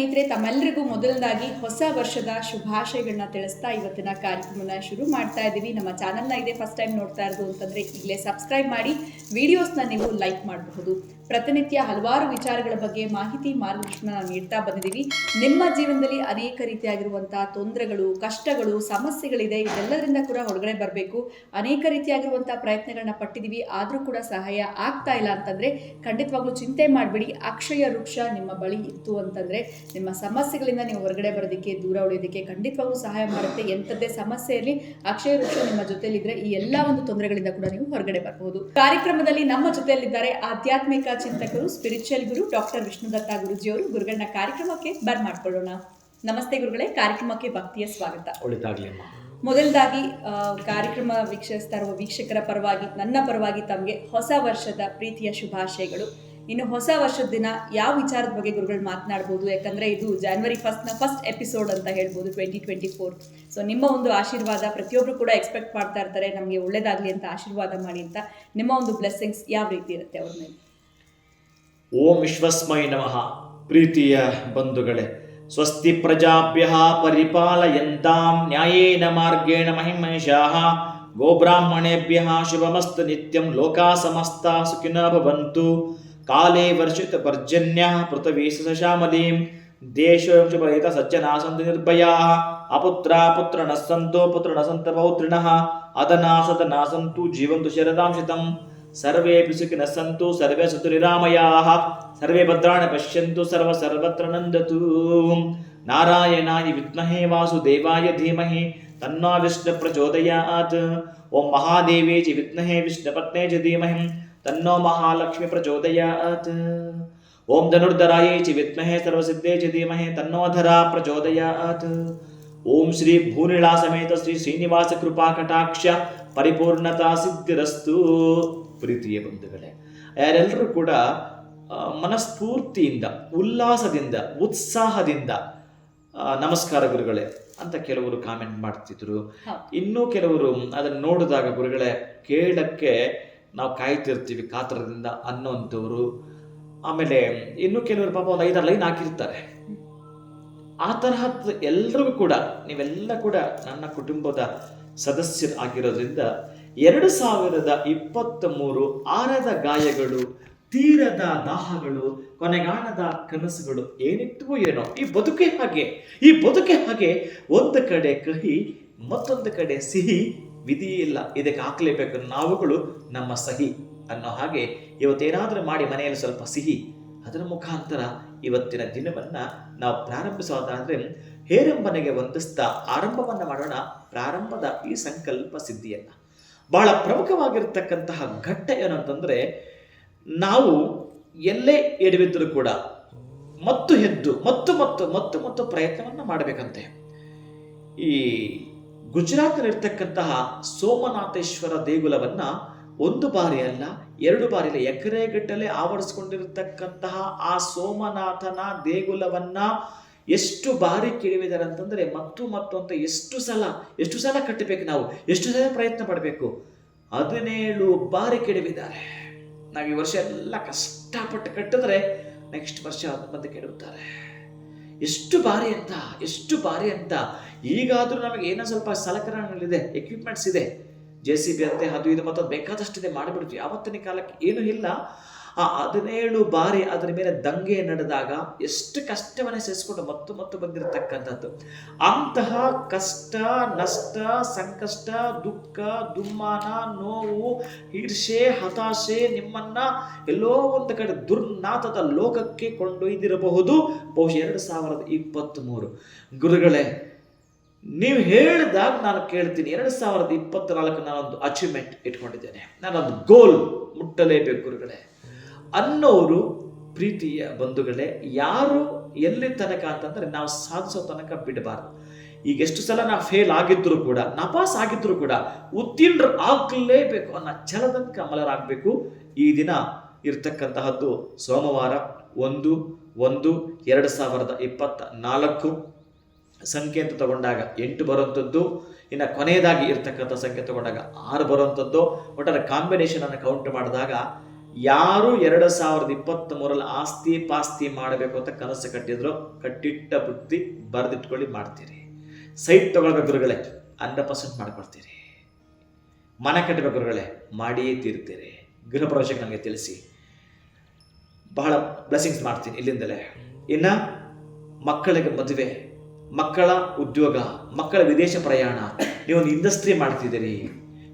ಸ್ನೇಹಿತರೆ, ತಮ್ಮೆಲ್ಲರಿಗೂ ಮೊದಲದಾಗಿ ಹೊಸ ವರ್ಷದ ಶುಭಾಶಯಗಳನ್ನ ತಿಳಿಸ್ತಾ ಇವತ್ತಿನ ಕಾರ್ಯಕ್ರಮನ ಶುರು ಮಾಡ್ತಾ ಇದ್ದೀವಿ. ನಮ್ಮ ಚಾನಲ್ನ ಇದೇ ಫಸ್ಟ್ ಟೈಮ್ ನೋಡ್ತಾ ಇರೋದು ಅಂತಂದರೆ ಈಗಲೇ ಸಬ್ಸ್ಕ್ರೈಬ್ ಮಾಡಿ, ವಿಡಿಯೋಸ್ನ ನೀವು ಲೈಕ್ ಮಾಡಬಹುದು. ಪ್ರತಿನಿತ್ಯ ಹಲವಾರು ವಿಚಾರಗಳ ಬಗ್ಗೆ ಮಾಹಿತಿ ಮಾರ್ಗದರ್ಶನ ನೀಡ್ತಾ ಬಂದಿದ್ದೀವಿ. ನಿಮ್ಮ ಜೀವನದಲ್ಲಿ ಅನೇಕ ರೀತಿಯಾಗಿರುವಂತಹ ತೊಂದರೆಗಳು, ಕಷ್ಟಗಳು, ಸಮಸ್ಯೆಗಳಿದೆ. ಇದೆಲ್ಲದರಿಂದ ಕೂಡ ಹೊರಗಡೆ ಬರಬೇಕು. ಅನೇಕ ರೀತಿಯಾಗಿರುವಂತಹ ಪ್ರಯತ್ನಗಳನ್ನ ಪಟ್ಟಿದ್ದೀವಿ, ಆದರೂ ಕೂಡ ಸಹಾಯ ಆಗ್ತಾ ಇಲ್ಲ ಅಂತಂದರೆ ಖಂಡಿತವಾಗ್ಲೂ ಚಿಂತೆ ಮಾಡಬೇಡಿ. ಅಕ್ಷಯ ವೃಕ್ಷ ನಿಮ್ಮ ಬಳಿ ಇತ್ತು ಅಂತಂದರೆ ನಿಮ್ಮ ಸಮಸ್ಯೆಗಳಿಂದ ನೀವು ಹೊರಗಡೆ ಬರೋದಕ್ಕೆ, ದೂರ ಉಳಿಯೋದಕ್ಕೆ ಖಂಡಿತವಾಗ್ಲೂ ಸಹಾಯ ಮಾಡುತ್ತೆ. ಎಂಥದ್ದೇ ಸಮಸ್ಯೆಯಲ್ಲಿ ಅಕ್ಷಯ ವೃಕ್ಷ ನಿಮ್ಮ ಜೊತೆಲಿದ್ರೆ ಈ ಎಲ್ಲ ಒಂದು ತೊಂದರೆಗಳಿಂದ ಕೂಡ ನೀವು ಹೊರಗಡೆ ಬರಬಹುದು. ಕಾರ್ಯಕ್ರಮದಲ್ಲಿ ನಮ್ಮ ಜೊತೆಯಲ್ಲಿದ್ದಾರೆ ಆಧ್ಯಾತ್ಮಿಕ ಚಿಂತಕರು, ಸ್ಪಿರಿಚುವಲ್ ಗುರು ಡಾಕ್ಟರ್ ವಿಷ್ಣುದತ್ತ ಗುರುಜಿಯವರು. ಗುರುಗಳನ್ನ ಕಾರ್ಯಕ್ರಮಕ್ಕೆ ಬರ್ಮಾಡ್ಕೊಳ್ಳೋಣ. ನಮಸ್ತೆ ಗುರುಗಳೇ, ಕಾರ್ಯಕ್ರಮಕ್ಕೆ ಭಕ್ತಿಯ ಸ್ವಾಗತ. ಮೊದಲದಾಗಿ ಕಾರ್ಯಕ್ರಮ ವೀಕ್ಷಿಸ್ತಾ ಇರುವ ವೀಕ್ಷಕರ ಪರವಾಗಿ, ನನ್ನ ಪರವಾಗಿ ತಮಗೆ ಹೊಸ ವರ್ಷದ ಪ್ರೀತಿಯ ಶುಭಾಶಯಗಳು. ಇನ್ನು ಹೊಸ ವರ್ಷದ ದಿನ ಯಾವ ವಿಚಾರದ ಬಗ್ಗೆ ಗುರುಗಳು ಮಾತನಾಡ್ಬೋದು? ಯಾಕಂದರೆ ಇದು January 1st ಫಸ್ಟ್ ಎಪಿಸೋಡ್ ಅಂತ ಹೇಳ್ಬೋದು 2024. ಸೊ ನಿಮ್ಮ ಒಂದು ಆಶೀರ್ವಾದ ಪ್ರತಿಯೊಬ್ಬರು ಕೂಡ ಎಕ್ಸ್ಪೆಕ್ಟ್ ಮಾಡ್ತಾ ಇರ್ತಾರೆ, ನಮಗೆ ಒಳ್ಳೇದಾಗಲಿ ಅಂತ ಆಶೀರ್ವಾದ ಮಾಡಿ ಅಂತ. ನಿಮ್ಮ ಒಂದು ಬ್ಲೆಸ್ಸಿಂಗ್ಸ್ ಯಾವ ರೀತಿ ಇರುತ್ತೆ ಅವ್ರ ಮೇಲೆ? ಓಂ ವಿಶ್ವಸ್ಮೈ ನಮಃ. ಪ್ರೀತಿಯ ಬಂಧುಗಳೇ, ಸ್ವಸ್ತಿ ಪ್ರಜಾಭ್ಯಃ ಪರಿಪಾಲಯಂತಾಂ ನ್ಯಾಯೇನ ಮಾರ್ಗೇಣ ಮಹಿಮೈಷಾಃ ಗೋಬ್ರಾಹ್ಮಣೇಭ್ಯಃ ಶುಭಮಸ್ತು ನಿತ್ಯಂ ಲೋಕಾ ಸಮಸ್ತಾ ಸುಖಿನೋ ಭವಂತು. ಕಾಲೇ ವರ್ಷಿತ ಪರ್ಜನ್ಯಃ ಪೃಥ್ವೀ ಸಶ್ಯಾಮಲೀಂ ದೇಶೋಪರಿತ ಸಜ್ಜನಾ ಸಂತು ನಿರ್ಭಯಾಃ ಅಪುತ್ರಾ ಪುತ್ರನಃ ಸಂತೋ ಪುತ್ರನಃ ಸಂತ ಪೌತ್ರಿಣಃ ಅದನಾ ಸದನಾ ಸಂತು ಜೀವಂತು ಶರದಾಂ ಶತಂ ಸರ್ವೇಪಿ ಸುಖಿನಃ ಸಂತು ಸರ್ವೇ ಸಂತು ನಿರಾಮಯಾಃ ಸರ್ವೇ ಭದ್ರಾಣಿ ಪಶ್ಯಂತು ಸರ್ವತ್ರ ನಂದತು. ನಾರಾಯಣಾಯ ವಿದ್ಮಹೇ ವಾಸುದೇವಾಯ ಧೀಮಹಿ ತನ್ನೋ ವಿಷ್ಣು ಪ್ರಚೋದಯಾತ್. ಓಂ ಮಹಾದೇವೇ ಚ ವಿದ್ಮಹೇ ವಿಷ್ಣುಪತ್ನೇ ಚ ಧೀಮಹಿ ತನ್ನೋ ಮಹಾಲಕ್ಷ್ಮಿ ಪ್ರಚೋದಯಾತ್. ಓಂ ಧನುರ್ಧರಾಯೇ ಚ ವಿದ್ಮಹೇ ಸರ್ವಸಿದ್ಧೇ ಚ ಧೀಮಹಿ ತನ್ನೋ ಧರಾ ಪ್ರಚೋದಯಾತ್. ಓಂ ಶ್ರೀ ಭೂನಿಳಾ ಸಮೇತ ಶ್ರೀ ಶ್ರೀನಿವಾಸ ಕೃಪಾ ಕಟಾಕ್ಷ ಪರಿಪೂರ್ಣತಾ ಸಿದ್ಧಿರಸ್ತು. ಪ್ರೀತಿಯ ಬಂಧುಗಳೇ, ಯಾರೆಲ್ಲರೂ ಕೂಡ ಮನಸ್ಫೂರ್ತಿಯಿಂದ, ಉಲ್ಲಾಸದಿಂದ, ಉತ್ಸಾಹದಿಂದ ನಮಸ್ಕಾರ ಗುರುಗಳೇ ಅಂತ ಕೆಲವರು ಕಾಮೆಂಟ್ ಮಾಡ್ತಿದ್ರು. ಇನ್ನೂ ಕೆಲವರು ಅದನ್ನು ನೋಡಿದಾಗ ಗುರುಗಳೇ ಕೇಳಕ್ಕೆ ನಾವು ಕಾಯ್ತಿರ್ತೀವಿ ಕಾತರದಿಂದ ಅನ್ನೋಂಥವ್ರು. ಆಮೇಲೆ ಇನ್ನೂ ಕೆಲವರು ಪಾಪ ಒಂದು 5-6 ಲೈನ್ ಹಾಕಿರ್ತಾರೆ. ಆ ತರಹದ ಎಲ್ರಿಗೂ ಕೂಡ, ನೀವೆಲ್ಲ ಕೂಡ ನನ್ನ ಕುಟುಂಬದ ಸದಸ್ಯರು ಆಗಿರೋದ್ರಿಂದ 2023 ಆರದ ಗಾಯಗಳು, ತೀರದ ದಾಹಗಳು, ಕೊನೆಗಾಣದ ಕನಸುಗಳು ಏನಿತ್ತು ಏನೋ. ಈ ಬದುಕೆ ಹಾಗೆ ಒಂದು ಕಡೆ ಕಹಿ, ಮತ್ತೊಂದು ಕಡೆ ಸಿಹಿ. ವಿಧಿ ಇಲ್ಲ, ಇದಕ್ಕೆ ಹಾಕ್ಲೇಬೇಕು ನಾವುಗಳು ನಮ್ಮ ಸಹಿ ಅನ್ನೋ ಹಾಗೆ ಇವತ್ತೇನಾದರೂ ಮಾಡಿ ಮನೆಯಲ್ಲಿ ಸ್ವಲ್ಪ ಸಿಹಿ, ಅದರ ಮುಖಾಂತರ ಇವತ್ತಿನ ದಿನವನ್ನ ನಾವು ಪ್ರಾರಂಭಿಸೋದಾದ್ರೆ ಹೇರಂಬನೆಗೆ ವಂದಿಸ್ತಾ ಆರಂಭವನ್ನ ಮಾಡೋಣ. ಪ್ರಾರಂಭದ ಈ ಸಂಕಲ್ಪ ಸಿದ್ಧಿಯನ್ನ ಬಹಳ ಪ್ರಮುಖವಾಗಿರ್ತಕ್ಕಂತಹ ಘಟ್ಟ ಏನಂತಂದ್ರೆ, ನಾವು ಎಲ್ಲೇ ಎಡವಿದ್ರೂ ಕೂಡ ಮತ್ತು ಎದ್ದು ಮತ್ತು ಪ್ರಯತ್ನವನ್ನ ಮಾಡಬೇಕಂತೆ. ಈ ಗುಜರಾತ್ನಲ್ಲಿರ್ತಕ್ಕಂತಹ ಸೋಮನಾಥೇಶ್ವರ ದೇಗುಲವನ್ನ 1 ಬಾರಿ ಅಲ್ಲ 2 ಬಾರಿ ಅಲ್ಲ, ಎಕರೆಗಟ್ಟಲೆ ಆವರಿಸಿಕೊಂಡಿರತಕ್ಕಂತಹ ಆ ಸೋಮನಾಥನ ದೇಗುಲವನ್ನ ಎಷ್ಟು ಬಾರಿ ಕೆಡವಿದ್ದಾರೆ ಅಂತಂದ್ರೆ ಮತ್ತು ಅಂತ ಎಷ್ಟು ಸಲ ಕಟ್ಟಬೇಕು, ನಾವು ಎಷ್ಟು ಸಲ ಪ್ರಯತ್ನ ಪಡಬೇಕು. 17 ಬಾರಿ ಕೆಡವಿದ್ದಾರೆ. ನಾವು ಈ ವರ್ಷ ಎಲ್ಲ ಕಷ್ಟಪಟ್ಟು ಕಟ್ಟಿದ್ರೆ ನೆಕ್ಸ್ಟ್ ವರ್ಷ ಮತ್ತೆ ಕೆಡವುತ್ತಾರೆ. ಎಷ್ಟು ಬಾರಿ ಅಂತ. ಈಗಾದ್ರೂ ನಮಗೆ ಏನೋ ಸ್ವಲ್ಪ ಸಲಕರಣೆಗಳಿದೆ, ಎಕ್ವಿಪ್ಮೆಂಟ್ಸ್ ಇದೆ, JCB ಅಂತೆ ಅದು ಇದು ಮತ್ತೊಂದು ಬೇಕಾದಷ್ಟಿದೆ, ಮಾಡಿಬಿಡ್ತೀವಿ. ಆವತ್ತಿನ ಕಾಲಕ್ಕೆ ಏನೂ ಇಲ್ಲ. ಆ 17 ಬಾರಿ ಅದರ ಮೇಲೆ ದಂಗೆ ನಡೆದಾಗ ಎಷ್ಟು ಕಷ್ಟವನ್ನೇ ಸೇರಿಸ್ಕೊಂಡು ಮತ್ತು ಬಂದಿರತಕ್ಕಂಥದ್ದು. ಅಂತಹ ಕಷ್ಟ, ನಷ್ಟ, ಸಂಕಷ್ಟ, ದುಃಖ, ದುಮ್ಮಾನ, ನೋವು, ಈರ್ಷೆ, ಹತಾಶೆ ನಿಮ್ಮನ್ನ ಎಲ್ಲೋ ಒಂದು ಕಡೆ ದುರ್ನಾಥದ ಲೋಕಕ್ಕೆ ಕೊಂಡೊಯ್ದಿರಬಹುದು. ಬಹುಶಃ 2023 ಗುರುಗಳೇ, ನೀವು ಹೇಳಿದಾಗ ನಾನು ಕೇಳ್ತೀನಿ. 2024 ನಾನೊಂದು ಅಚೀವ್ಮೆಂಟ್ ಇಟ್ಕೊಂಡಿದ್ದೇನೆ, ನಾನೊಂದು ಗೋಲ್ ಮುಟ್ಟಲೇಬೇಕು ಗುರುಗಳೇ ಅನ್ನೋರು. ಪ್ರೀತಿಯ ಬಂಧುಗಳೇ, ಯಾರು ಎಲ್ಲಿ ತನಕ ಅಂತಂದ್ರೆ ನಾವು ಸಾಧಿಸೋ ತನಕ ಬಿಡಬಾರ್ದು. ಈಗ ಎಷ್ಟು ಸಲ ನಾವು ಫೇಲ್ ಆಗಿದ್ರು ಕೂಡ, ನಾಪಾಸ್ ಆಗಿದ್ರು ಕೂಡ ಉತ್ತೀರ್ಣ ಆಗಲೇಬೇಕು ಅನ್ನೋ ಛಲದಂಕ ಅಮಲರಾಗಬೇಕು. ಈ ದಿನ ಇರ್ತಕ್ಕಂತಹದ್ದು ಸೋಮವಾರ 1/1/2024 ಸಂಖ್ಯೆ ಅಂತ ತಗೊಂಡಾಗ 8 ಬರುವಂಥದ್ದು. ಇನ್ನು ಕೊನೆಯದಾಗಿ ಇರ್ತಕ್ಕಂಥ ಸಂಖ್ಯೆ ತಗೊಂಡಾಗ 6 ಬರುವಂಥದ್ದು. ಒಟ್ಟಾರೆ ಕಾಂಬಿನೇಷನ್ ಅನ್ನು ಕೌಂಟ್ ಮಾಡಿದಾಗ ಯಾರು 2023 ಆಸ್ತಿ ಪಾಸ್ತಿ ಮಾಡಬೇಕು ಅಂತ ಕನಸು ಕಟ್ಟಿದ್ರು, ಕಟ್ಟಿಟ್ಟ ಬುದ್ಧಿ ಬರೆದಿಟ್ಕೊಳ್ಳಿ, ಮಾಡ್ತೀರಿ. ಸೈಟ್ ತಗೊಳ್ಬೇಕು ಗುರುಗಳೇ, 100% ಮಾಡ್ಕೊಡ್ತೀರಿ. ಮನೆ ಕಟ್ಟಬೇಕು ಗುರುಗಳೇ, ಮಾಡಿಯೇ ತೀರ್ತೀರಿ. ಗೃಹ ಪ್ರವೇಶಕ್ಕೆ ನನಗೆ ತಿಳಿಸಿ, ಬಹಳ ಬ್ಲೆಸ್ಸಿಂಗ್ಸ್ ಮಾಡ್ತೀನಿ ಇಲ್ಲಿಂದಲೇ. ಇನ್ನು ಮಕ್ಕಳಿಗೆ ಮದುವೆ, ಮಕ್ಕಳ ಉದ್ಯೋಗ, ಮಕ್ಕಳ ವಿದೇಶ ಪ್ರಯಾಣ, ನೀವೊಂದು ಇಂಡಸ್ಟ್ರಿ ಮಾಡ್ತಿದ್ದೀರಿ,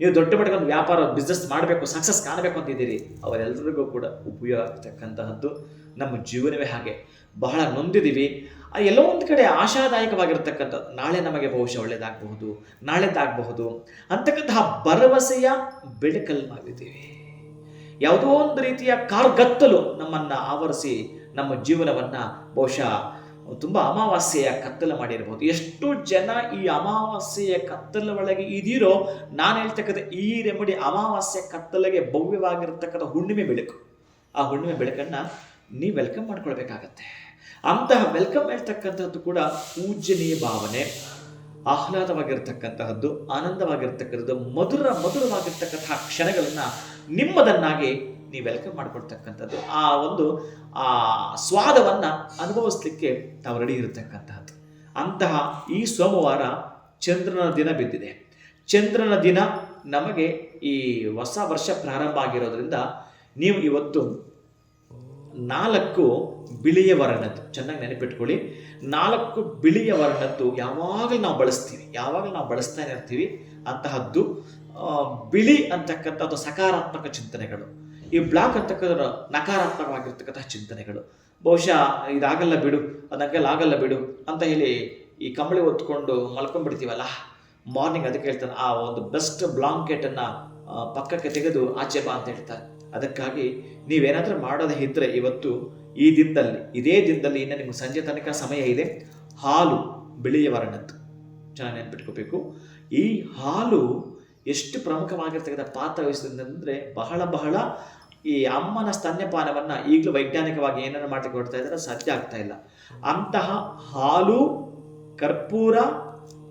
ನೀವು ದೊಡ್ಡ ಮಟ್ಟದ ಒಂದು ವ್ಯಾಪಾರ ಬಿಸ್ನೆಸ್ ಮಾಡಬೇಕು, ಸಕ್ಸಸ್ ಕಾಣಬೇಕು ಅಂತಿದ್ದೀರಿ, ಅವರೆಲ್ಲರಿಗೂ ಕೂಡ ಉಪಯೋಗ ಆಗ್ತಕ್ಕಂತಹದ್ದು. ನಮ್ಮ ಜೀವನವೇ ಹಾಗೆ, ಬಹಳ ನೊಂದಿದ್ದೀವಿ. ಎಲ್ಲೋ ಒಂದು ಕಡೆ ಆಶಾದಾಯಕವಾಗಿರ್ತಕ್ಕಂಥದ್ದು, ನಾಳೆ ನಮಗೆ ಬಹುಶಃ ಒಳ್ಳೆಯದಾಗಬಹುದು, ನಾಳೆದಾಗಬಹುದು ಅಂತಕ್ಕಂತಹ ಭರವಸೆಯ ಬೆಳಕಲ್ಲಿ ನಾವಿದ್ದೀವಿ. ಯಾವುದೋ ಒಂದು ರೀತಿಯ ಕಾರ್ಗತ್ತಲು ನಮ್ಮನ್ನು ಆವರಿಸಿ ನಮ್ಮ ಜೀವನವನ್ನು ಬಹುಶಃ ತುಂಬ ಅಮಾವಾಸ್ಯೆಯ ಕತ್ತಲು ಮಾಡಿರ್ಬೋದು. ಎಷ್ಟು ಜನ ಈ ಅಮಾವಾಸ್ಯೆಯ ಕತ್ತಲ ಒಳಗೆ ಇದೀರೋ, ನಾನು ಹೇಳ್ತಕ್ಕಂಥ ಈ ರೆಮಿಡಿ ಅಮಾವಾಸ್ಯೆ ಕತ್ತಲೆಗೆ ಭವ್ಯವಾಗಿರ್ತಕ್ಕಂಥ ಹುಣ್ಣಿಮೆ ಬೆಳಕು. ಆ ಹುಣ್ಣಿಮೆ ಬೆಳಕನ್ನು ನೀವು ವೆಲ್ಕಮ್ ಮಾಡ್ಕೊಳ್ಬೇಕಾಗತ್ತೆ. ಅಂತಹ ವೆಲ್ಕಮ್ ಹೇಳ್ತಕ್ಕಂಥದ್ದು ಕೂಡ ಪೂಜನೀಯ ಭಾವನೆ, ಆಹ್ಲಾದವಾಗಿರ್ತಕ್ಕಂತಹದ್ದು, ಆನಂದವಾಗಿರ್ತಕ್ಕಂಥದ್ದು, ಮಧುರವಾಗಿರ್ತಕ್ಕಂತಹ ಕ್ಷಣಗಳನ್ನು ನಿಮ್ಮದನ್ನಾಗಿ ನೀವು ವೆಲ್ಕಮ್ ಮಾಡ್ಕೊಳ್ತಕ್ಕಂಥದ್ದು, ಆ ಸ್ವಾದವನ್ನು ಅನುಭವಿಸ್ಲಿಕ್ಕೆ ತಾವು ರೆಡಿ ಇರತಕ್ಕಂತಹದ್ದು. ಅಂತಹ ಈ ಸೋಮವಾರ ಚಂದ್ರನ ದಿನ ಬಿದ್ದಿದೆ. ಚಂದ್ರನ ದಿನ ನಮಗೆ ಈ ಹೊಸ ವರ್ಷ ಪ್ರಾರಂಭ ಆಗಿರೋದ್ರಿಂದ ನೀವು ಇವತ್ತು 4 ಬಿಳಿಯ ವರ್ಣದ್ದು ಚೆನ್ನಾಗಿ ನೆನಪಿಟ್ಕೊಳ್ಳಿ. 4 ಬಿಳಿಯ ವರ್ಣದ್ದು ಯಾವಾಗಲೂ ನಾವು ಬಳಸ್ತೀವಿ, ಯಾವಾಗಲೂ ನಾವು ಬಳಸ್ತಾನೆ ಇರ್ತೀವಿ. ಅಂತಹದ್ದು ಬಿಳಿ ಅಂತಕ್ಕಂಥದ್ದು ಸಕಾರಾತ್ಮಕ ಚಿಂತನೆಗಳು, ಈ ಬ್ಲಾಕ್ ಅಂತಕ್ಕಂಥ ನಕಾರಾತ್ಮಕವಾಗಿರ್ತಕ್ಕಂತಹ ಚಿಂತನೆಗಳು. ಬಹುಶಃ ಇದಾಗಲ್ಲ ಬಿಡು, ಅದಕ್ಕೆಲ್ಲ ಆಗಲ್ಲ ಬಿಡು ಅಂತ ಹೇಳಿ ಈ ಕಂಬಳಿ ಹೊತ್ಕೊಂಡು ಮಲ್ಕೊಂಡ್ಬಿಡ್ತೀವಲ್ಲ, ಮಾರ್ನಿಂಗ್ ಅದಕ್ಕೆ ಹೇಳ್ತಾನೆ, ಆ ಒಂದು ಬೆಸ್ಟ್ ಬ್ಲಾಂಕೆಟನ್ನು ಪಕ್ಕಕ್ಕೆ ತೆಗೆದು ಆಚೆ ಬಾ ಅಂತ ಹೇಳ್ತಾರೆ. ಅದಕ್ಕಾಗಿ ನೀವೇನಾದರೂ ಮಾಡೋದೇ ಇದ್ದರೆ ಇವತ್ತು ಈ ದಿನದಲ್ಲಿ, ಇದೇ ದಿನದಲ್ಲಿ, ಇನ್ನು ನಿಮ್ಗೆ ಸಂಜೆ ತನಕ ಸಮಯ ಇದೆ, ಹಾಲು ಬಿಳಿಯ ವರ್ಣದ್ದು ಚೆನ್ನಾಗಿ ನೆನ್ಪಿಟ್ಕೋಬೇಕು. ಈ ಹಾಲು ಎಷ್ಟು ಪ್ರಮುಖವಾಗಿರ್ತಕ್ಕಂಥ ಪಾತ್ರ ವಹಿಸಿದ್ರೆ ಬಹಳ ಈ ಅಮ್ಮನ ಸ್ತನ್ಯಪಾನವನ್ನು ಈಗಲೂ ವೈಜ್ಞಾನಿಕವಾಗಿ ಏನೇನು ಮಾಡಲಿಕ್ಕೆ ಹೊಡ್ತಾ ಇದ್ದಾರೆ, ಸಾಧ್ಯ ಆಗ್ತಾ ಇಲ್ಲ. ಅಂತಹ ಹಾಲು, ಕರ್ಪೂರ,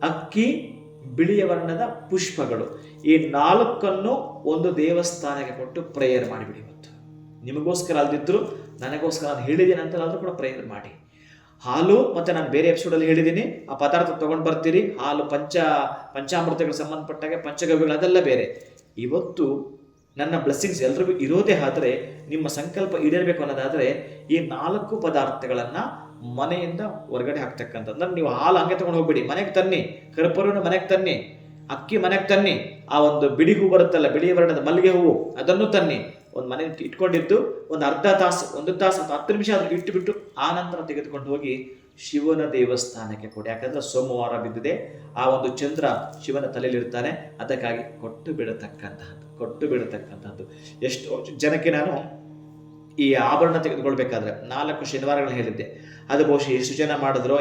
ಅಕ್ಕಿ, ಬಿಳಿಯ ವರ್ಣದ ಪುಷ್ಪಗಳು, ಈ 4 ಒಂದು ದೇವಸ್ಥಾನಕ್ಕೆ ಕೊಟ್ಟು ಪ್ರೇಯರ್ ಮಾಡಿಬಿಡಿ. ಇವತ್ತು ನಿಮಗೋಸ್ಕರ ಅಲ್ದಿದ್ರು, ನನಗೋಸ್ಕರ ನಾನು ಹೇಳಿದ್ದೀನಿ ಅಂತಲಾದರೂ ಕೂಡ ಪ್ರೇಯರ್ ಮಾಡಿ. ಹಾಲು ಮತ್ತು ನಾನು ಬೇರೆ ಎಪಿಸೋಡಲ್ಲಿ ಹೇಳಿದ್ದೀನಿ, ಆ ಪದಾರ್ಥ ತೊಗೊಂಡು ಬರ್ತೀರಿ. ಹಾಲು ಪಂಚಾಮೃತಗಳಿಗೆ ಸಂಬಂಧಪಟ್ಟಾಗೆ ಪಂಚಗವ್ಯಗಳು ಅದೆಲ್ಲ ಬೇರೆ. ಇವತ್ತು ನನ್ನ ಬ್ಲೆಸ್ಸಿಂಗ್ಸ್ ಎಲ್ರಿಗೂ ಇರೋದೇ ಆದರೆ, ನಿಮ್ಮ ಸಂಕಲ್ಪ ಈಡೇರಬೇಕು ಅನ್ನೋದಾದರೆ ಈ 4 ಪದಾರ್ಥಗಳನ್ನು ಮನೆಯಿಂದ ಹೊರಗಡೆ ಹಾಕ್ತಕ್ಕಂಥದ್ದು. ಅಂದ್ರೆ ನೀವು ಹಾಲು ಹಂಗೆ ತೊಗೊಂಡು ಹೋಗ್ಬಿಡಿ, ಮನೆಗೆ ತನ್ನಿ. ಕರ್ಪೂರನ ಮನೆಗೆ ತನ್ನಿ, ಅಕ್ಕಿ ಮನೆಗೆ ತನ್ನಿ, ಆ ಒಂದು ಬಿಡಿ ಹೂ ಬರುತ್ತಲ್ಲ, ಬಿಳಿ ವರ್ಣದ ಮಲ್ಲಿಗೆ ಹೂವು, ಅದನ್ನು ತನ್ನಿ. ಒಂದು ಮನೆ ಇಟ್ಕೊಂಡಿದ್ದು ಒಂದು ಅರ್ಧ ತಾಸು, 1 ತಾಸು ಅಥವಾ 10 ನಿಮಿಷ ಅದನ್ನು ಇಟ್ಟುಬಿಟ್ಟು ಆ ನಂತರ ತೆಗೆದುಕೊಂಡು ಹೋಗಿ ಶಿವನ ದೇವಸ್ಥಾನಕ್ಕೆ ಕೊಡಿ. ಯಾಕಂದರೆ ಸೋಮವಾರ ಬಿದ್ದಿದೆ, ಆ ಒಂದು ಚಂದ್ರ ಶಿವನ ತಲೆಯಲ್ಲಿರ್ತಾನೆ. ಅದಕ್ಕಾಗಿ ಕೊಟ್ಟು ಬಿಡತಕ್ಕಂಥದ್ದು. ಎಷ್ಟೋ ಜನಕ್ಕೆ ನಾನು ಈ ಆಭರಣ ತೆಗೆದುಕೊಳ್ಬೇಕಾದ್ರೆ 4 ಶನಿವಾರಗಳು ಹೇಳಿದ್ದೆ. ಅದು ಬಹುಶಃ ಎಷ್ಟು ಜನ ಮಾಡಿದ್ರು,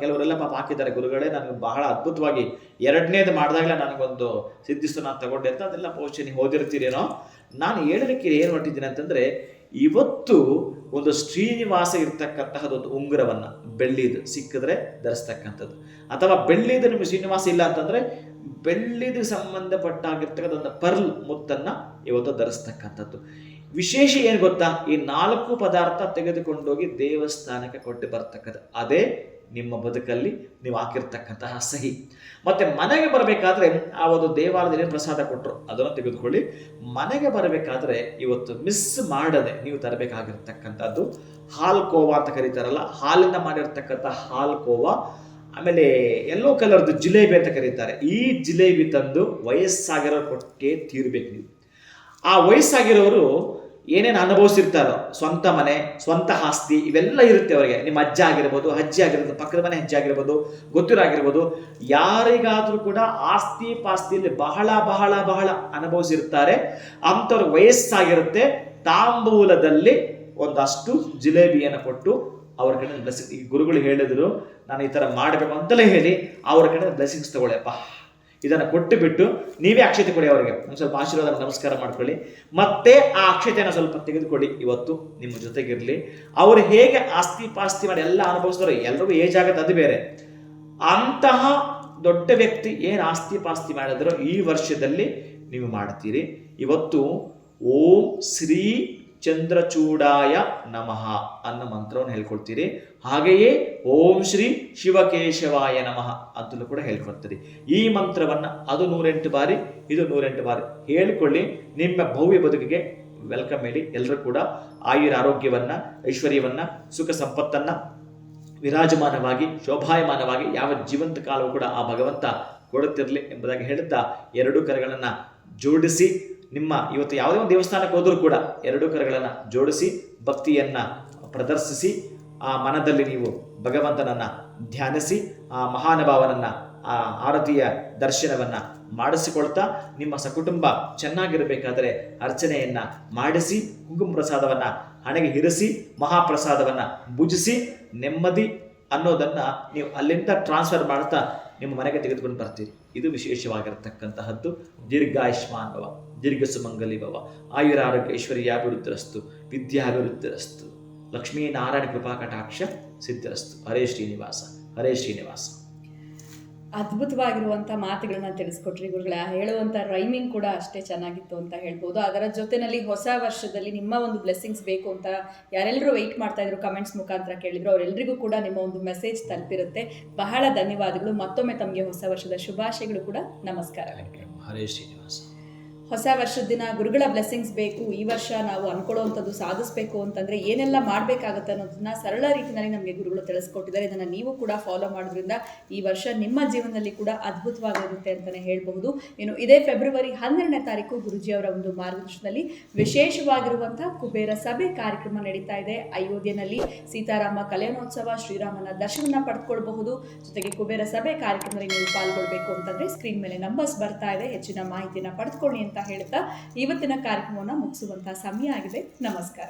ಕೆಲವರೆಲ್ಲ ಪಾಪ ಹಾಕಿದ್ದಾರೆ, ಗುರುಗಳೇ ನನಗೆ ಬಹಳ ಅದ್ಭುತವಾಗಿ 2ನೇದು ಮಾಡಿದಾಗಲೇ ನನಗೊಂದು ಸಿದ್ಧಿಸ್ತು, ನಾನು ತಗೊಂಡೆ ಅಂತ. ಅದೆಲ್ಲ ಬಹುಶಃ ನೀವು ಓದಿರ್ತೀರೇನೋ. ನಾನು ಹೇಳಲಿಕ್ಕೆ ಏನು ಹೊರಟಿದ್ದೀನಿ ಅಂತಂದರೆ, ಇವತ್ತು ಒಂದು ಶ್ರೀನಿವಾಸ ಇರ್ತಕ್ಕಂತಹದೊಂದು ಉಂಗುರವನ್ನು ಬೆಳ್ಳಿದು ಸಿಕ್ಕಿದ್ರೆ ಧರಿಸ್ತಕ್ಕಂಥದ್ದು, ಅಥವಾ ಬೆಳ್ಳಿದು ನಿಮಗೆ ಶ್ರೀನಿವಾಸ ಇಲ್ಲ ಅಂತಂದರೆ ಬೆಳ್ಳಿದು ಸಂಬಂಧಪಟ್ಟಾಗಿರ್ತಕ್ಕಂಥ ಒಂದು ಪರ್ಲ್ ಮುತ್ತನ್ನು ಇವತ್ತು ಧರಿಸ್ತಕ್ಕಂಥದ್ದು. ವಿಶೇಷ ಏನು ಗೊತ್ತಾ, ಈ 4 ಪದಾರ್ಥ ತೆಗೆದುಕೊಂಡೋಗಿ ದೇವಸ್ಥಾನಕ್ಕೆ ಕೊಟ್ಟು ಬರ್ತಕ್ಕಂಥದ್ದು. ಅದೇ ನಿಮ್ಮ ಬದುಕಲ್ಲಿ ನೀವು ಹಾಕಿರ್ತಕ್ಕಂತಹ ಸಹಿ. ಮತ್ತು ಮನೆಗೆ ಬರಬೇಕಾದ್ರೆ ಆ ಒಂದು ದೇವಾಲಯದಲ್ಲಿ ಪ್ರಸಾದ ಕೊಟ್ಟರು ಅದನ್ನು ತೆಗೆದುಕೊಳ್ಳಿ. ಮನೆಗೆ ಬರಬೇಕಾದ್ರೆ ಇವತ್ತು ಮಿಸ್ ಮಾಡದೆ ನೀವು ತರಬೇಕಾಗಿರ್ತಕ್ಕಂಥದ್ದು ಹಾಲು ಕೋವಾ ಅಂತ ಕರೀತಾರಲ್ಲ, ಹಾಲಿಂದ ಮಾಡಿರ್ತಕ್ಕಂಥ ಹಾಲು ಕೋವಾ. ಆಮೇಲೆ ಯೆಲ್ಲೋ ಕಲರ್ದು ಜಿಲೇಬಿ ಅಂತ ಕರೀತಾರೆ. ಈ ಜಿಲೇಬಿ ತಂದು ವಯಸ್ಸಾಗಿರೋರು ಕೊಟ್ಟೇ ತೀರ್ಬೇಕು ನೀವು. ಆ ವಯಸ್ಸಾಗಿರೋರು ಏನೇನು ಅನುಭವಿಸಿರ್ತಾರೋ, ಸ್ವಂತ ಮನೆ, ಸ್ವಂತ ಆಸ್ತಿ, ಇವೆಲ್ಲ ಇರುತ್ತೆ ಅವರಿಗೆ. ನಿಮ್ಮ ಅಜ್ಜ ಆಗಿರ್ಬೋದು, ಅಜ್ಜಿ ಆಗಿರ್ಬೋದು, ಪಕ್ಕದ ಮನೆ ಅಜ್ಜಿ ಆಗಿರ್ಬೋದು, ಗೊತ್ತಿರಾಗಿರ್ಬೋದು, ಯಾರಿಗಾದರೂ ಕೂಡ ಆಸ್ತಿ ಪಾಸ್ತಿಯಲ್ಲಿ ಬಹಳ ಅನುಭವಿಸಿರ್ತಾರೆ. ಅಂಥವ್ರ ವಯಸ್ಸಾಗಿರುತ್ತೆ. ತಾಂಬೂಲದಲ್ಲಿ ಒಂದಷ್ಟು ಜಿಲೇಬಿಯನ್ನು ಕೊಟ್ಟು ಅವ್ರ ಕಡೆ ಬ್ಲೆಸ್ಸಿಂಗ್, ಈ ಗುರುಗಳು ಹೇಳಿದ್ರು ನಾನು ಈ ಥರ ಮಾಡಬೇಕು ಅಂತಲೇ ಹೇಳಿ ಅವ್ರ ಕಡೆ ಬ್ಲೆಸ್ಸಿಂಗ್ಸ್ ತಗೊಳ್ಳಿಯಪ್ಪ, ಇದನ್ನು ಕೊಟ್ಟು ಬಿಟ್ಟು ನೀವೇ ಅಕ್ಷತೆ ಕೊಡಿ ಅವರಿಗೆ. ಒಂದು ಸ್ವಲ್ಪ ಆಶೀರ್ವಾದ ನಮಸ್ಕಾರ ಮಾಡ್ಕೊಳ್ಳಿ. ಮತ್ತೆ ಆ ಅಕ್ಷತೆಯನ್ನು ಸ್ವಲ್ಪ ತೆಗೆದುಕೊಳ್ಳಿ. ಇವತ್ತು ನಿಮ್ಮ ಜೊತೆಗಿರಲಿ. ಅವರು ಹೇಗೆ ಆಸ್ತಿ ಪಾಸ್ತಿ ಮಾಡಿ ಎಲ್ಲ ಅನುಭವಿಸಿದ್ರು, ಎಲ್ರಿಗೂ ಏಜ್ ಆಗುತ್ತೆ, ಅದು ಬೇರೆ. ಅಂತಹ ದೊಡ್ಡ ವ್ಯಕ್ತಿ ಏನು ಆಸ್ತಿ ಪಾಸ್ತಿ ಮಾಡಿದ್ರು ಈ ವರ್ಷದಲ್ಲಿ ನೀವು ಮಾಡ್ತೀರಿ. ಇವತ್ತು ಓಂ ಶ್ರೀ ಚಂದ್ರಚೂಡಾಯ ನಮಃ ಅನ್ನೋ ಮಂತ್ರವನ್ನು ಹೇಳ್ಕೊಳ್ತೀರಿ. ಹಾಗೆಯೇ ಓಂ ಶ್ರೀ ಶಿವಕೇಶವಾಯ ನಮಃ ಅಂತಲೂ ಕೂಡ ಹೇಳ್ಕೊಳ್ತೀರಿ. ಈ ಮಂತ್ರವನ್ನ ಅದು 108 ಬಾರಿ, ಇದು 108 ಬಾರಿ ಹೇಳಿಕೊಳ್ಳಿ. ನಿಮ್ಮ ಭವ್ಯ ಬದುಕಿಗೆ ವೆಲ್ಕಮ್ ಹೇಳಿ. ಎಲ್ಲರೂ ಕೂಡ ಆಯುರ ಆರೋಗ್ಯವನ್ನ, ಐಶ್ವರ್ಯವನ್ನ, ಸುಖ ಸಂಪತ್ತನ್ನ ವಿರಾಜಮಾನವಾಗಿ ಶೋಭಾಯಮಾನವಾಗಿ ಯಾವ ಜೀವಂತ ಕಾಲವೂ ಕೂಡ ಆ ಭಗವಂತ ಕೊಡುತ್ತಿರಲಿ ಎಂಬುದಾಗಿ ಹೇಳುತ್ತಾ, ಎರಡೂ ಕರಗಳನ್ನ ಜೋಡಿಸಿ, ನಿಮ್ಮ ಇವತ್ತು ಯಾವುದೇ ಒಂದು ದೇವಸ್ಥಾನಕ್ಕೆ ಹೋದರೂ ಕೂಡ ಎರಡೂ ಕರಗಳನ್ನು ಜೋಡಿಸಿ ಭಕ್ತಿಯನ್ನ ಪ್ರದರ್ಶಿಸಿ, ಆ ಮನದಲ್ಲಿ ನೀವು ಭಗವಂತನನ್ನ ಧ್ಯಾನಿಸಿ, ಆ ಮಹಾನುಭಾವನನ್ನ ಆ ಆರತಿಯ ದರ್ಶನವನ್ನ ಮಾಡಿಸಿಕೊಳ್ತಾ, ನಿಮ್ಮ ಸಕುಟುಂಬ ಚೆನ್ನಾಗಿರಬೇಕಾದರೆ ಅರ್ಚನೆಯನ್ನ ಮಾಡಿಸಿ, ಕುಂಕುಮ ಪ್ರಸಾದವನ್ನ ಹಣೆಗೆ ಇರಿಸಿ, ಮಹಾಪ್ರಸಾದವನ್ನ ಭುಜಿಸಿ, ನೆಮ್ಮದಿ ಅನ್ನೋದನ್ನ ನೀವು ಅಲ್ಲಿಂದ ಟ್ರಾನ್ಸ್ಫರ್ ಮಾಡ್ತಾ ನಿಮ್ಮ ಮನೆಗೆ ತೆಗೆದುಕೊಂಡು ಬರ್ತೀರಿ. ಇದು ವಿಶೇಷವಾಗಿರತಕ್ಕಂತಹದ್ದು. ದೀರ್ಘಾಯುಷ್ಮಾನ್ ಭವ, ದೀರ್ಘ ಸುಮಂಗಲಿ ಭವ, ಆಯುರ ಆರೋಗ್ಯ ಐಶ್ವರ್ಯಾಭಿವೃದ್ಧಿರಸ್ತು, ವಿದ್ಯಾಭಿವೃದ್ಧಿರಸ್ತು, ಲಕ್ಷ್ಮೀನಾರಾಯಣ ಕೃಪಾ ಕಟಾಕ್ಷ ಸಿದ್ಧಿರಸ್ತು. ಹರೇ ಶ್ರೀನಿವಾಸ, ಹರೇ ಶ್ರೀನಿವಾಸ. ಅದ್ಭುತವಾಗಿರುವಂಥ ಮಾತುಗಳನ್ನ ತಿಳಿಸ್ಕೊಟ್ರಿ ಗುರುಗಳ. ಹೇಳುವಂಥ ರೈಮಿಂಗ್ ಕೂಡ ಅಷ್ಟೇ ಚೆನ್ನಾಗಿತ್ತು ಅಂತ ಹೇಳ್ಬೋದು. ಅದರ ಜೊತೆಯಲ್ಲಿ ಹೊಸ ವರ್ಷದಲ್ಲಿ ನಿಮ್ಮ ಒಂದು ಬ್ಲೆಸ್ಸಿಂಗ್ಸ್ ಬೇಕು ಅಂತ ಯಾರೆಲ್ಲರೂ ವೆಯ್ಟ್ ಮಾಡ್ತಾ ಇದ್ರು, ಕಮೆಂಟ್ಸ್ ಮುಖಾಂತರ ಕೇಳಿದ್ರು, ಅವರೆಲ್ಲರಿಗೂ ಕೂಡ ನಿಮ್ಮ ಒಂದು ಮೆಸೇಜ್ ತಲುಪಿರುತ್ತೆ. ಬಹಳ ಧನ್ಯವಾದಗಳು. ಮತ್ತೊಮ್ಮೆ ತಮಗೆ ಹೊಸ ವರ್ಷದ ಶುಭಾಶಯಗಳು ಕೂಡ. ನಮಸ್ಕಾರ. ಹರೇ ಶ್ರೀನಿವಾಸ. ಹೊಸ ವರ್ಷದ ದಿನ ಗುರುಗಳ ಬ್ಲೆಸ್ಸಿಂಗ್ಸ್ ಬೇಕು, ಈ ವರ್ಷ ನಾವು ಅನ್ಕೊಳ್ಳೋವಂಥದ್ದು ಸಾಧಿಸಬೇಕು ಅಂತಂದರೆ ಏನೆಲ್ಲ ಮಾಡಬೇಕಾಗುತ್ತೆ ಅನ್ನೋದನ್ನ ಸರಳ ರೀತಿಯಲ್ಲಿ ನಮಗೆ ಗುರುಗಳು ತಿಳಿಸ್ಕೊಟ್ಟಿದ್ದಾರೆ. ಇದನ್ನು ನೀವು ಕೂಡ ಫಾಲೋ ಮಾಡೋದ್ರಿಂದ ಈ ವರ್ಷ ನಿಮ್ಮ ಜೀವನದಲ್ಲಿ ಕೂಡ ಅದ್ಭುತವಾಗಿರುತ್ತೆ ಅಂತಲೇ ಹೇಳಬಹುದು. ಇನ್ನು ಇದೇ ಫೆಬ್ರವರಿ 12ನೇ ತಾರೀಕು ಗುರುಜಿಯವರ ಒಂದು ಮಾರ್ಗದರ್ಶನದಲ್ಲಿ ವಿಶೇಷವಾಗಿರುವಂಥ ಕುಬೇರ ಸಭೆ ಕಾರ್ಯಕ್ರಮ ನಡೀತಾ ಇದೆ. ಅಯೋಧ್ಯೆಯಲ್ಲಿ ಸೀತಾರಾಮ ಕಲ್ಯಾಣೋತ್ಸವ, ಶ್ರೀರಾಮನ ದರ್ಶನ ಪಡೆದುಕೊಳ್ಬಹುದು. ಜೊತೆಗೆ ಕುಬೇರ ಸಭೆ ಕಾರ್ಯಕ್ರಮದಲ್ಲಿ ನೀವು ಪಾಲ್ಗೊಳ್ಬೇಕು ಅಂತಂದರೆ ಸ್ಕ್ರೀನ್ ಮೇಲೆ ನಂಬರ್ಸ್ ಬರ್ತಾ ಇದೆ, ಹೆಚ್ಚಿನ ಮಾಹಿತಿಯನ್ನು ಪಡೆದುಕೊಳ್ಳಿ ಅಂತ ಹೇಳ್ತಾ ಇವತ್ತಿನ ಕಾರ್ಯಕ್ರಮವನ್ನು ಮುಗಿಸುವಂತಹ ಸಮಯ ಆಗಿದೆ. ನಮಸ್ಕಾರ.